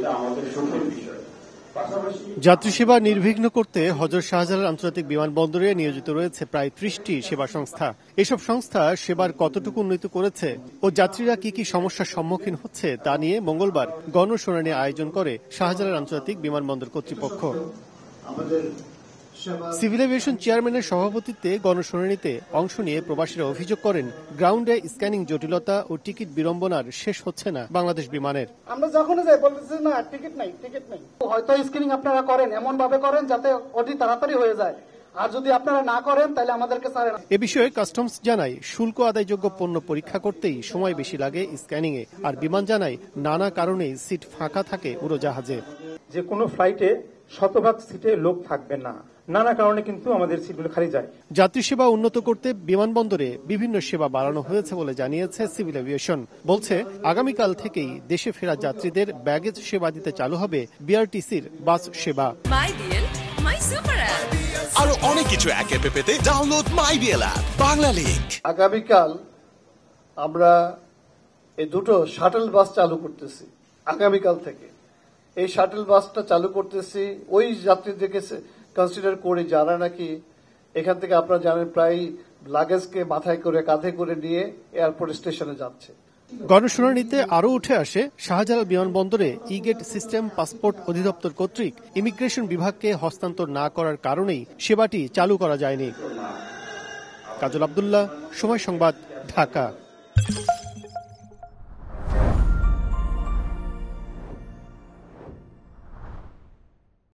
এটা আমাদের সুখের বিষয়। যাত্রী সেবা নির্বিঘ্ন করতে হযরত শাহজালাল আন্তর্জাতিক বিমানবন্দরে নিয়োজিত রয়েছে প্রায় ৩০টি সেবা সংস্থা। এসব সংস্থা সেবার কতটুকু উন্নতি করেছে ও যাত্রীরা কি কি সমস্যার সম্মুখীন হচ্ছে তা নিয়ে মঙ্গলবার গণশুনানি আয়োজন করে শাহজালাল আন্তর্জাতিক বিমানবন্দর কর্তৃপক্ষ। সিভিল এভিয়েশন চেয়ারম্যানের সভাপতিত্বে গণশুনানিতে অংশ নিয়ে প্রবাসীরা অভিযোগ করেন, গ্রাউন্ডে স্ক্যানিং জটিলতা ও টিকিট বিড়ম্বনার শেষ হচ্ছে না বাংলাদেশ বিমানের। আমরা যখন যাই বলতেছি না টিকিট নাই। হয়তো স্ক্যানিং আপনারা করেন, এমন ভাবে করেন যাতে অতি তাড়াতাড়ি হয়ে যায়, আর যদি আপনারা না করেন তাহলে আমাদেরকে ছাড়ে না। এ বিষয়ে কাস্টমস জানায়, শুল্ক আদায়যোগ্য পণ্য পরীক্ষা করতেই সময় বেশি লাগে স্ক্যানিং এ, আর বিমান জানায় নানা কারণে সিট ফাঁকা থাকে উড়োজাহাজে। যে কোনো ফ্লাইটে শতভাগ সিটে লোক থাকবে না, নানা কারণে কিন্তু আমাদের সিটগুলো খালি যায়। যাত্রী সেবা উন্নত করতে বিমানবন্দরে বিভিন্ন সেবা বাড়ানো হয়েছে বলে জানিয়েছে সিভিল এভিয়েশন। বলছে, আগামীকাল থেকেই দেশে ফেরা যাত্রীদের ব্যাগেজ সেবা দিতে চালু হবে বিআরটিসির বাস সেবা। আরো অনেক কিছু এক অ্যাপে পেতে ডাউনলোড মাইবিএল অ্যাপ বাংলা লিংক। আগামীকাল আমরা এই দুটো শাটল বাস চালু করতেছি। আগামীকাল থেকে এই শাটল বাসটা চালু করতেছি ওই যাত্রীদেরকে কনসিডার করে যারা নাকি এখান থেকে আপনারা জানেন প্রায় লাগেজকে মাথায় করে কাঁধে করে নিয়ে এয়ারপোর্ট স্টেশনে যাচ্ছে। গণশুনানিতে আরও উঠে আসে, শাহজালাল বিমানবন্দরে ই-গেট সিস্টেম পাসপোর্ট অধিদপ্তর কর্তৃক ইমিগ্রেশন বিভাগকে হস্তান্তর না করার কারণেই সেবাটি চালু করা যায়নি। কাজল আব্দুল্লাহ, সময় সংবাদ, ঢাকা।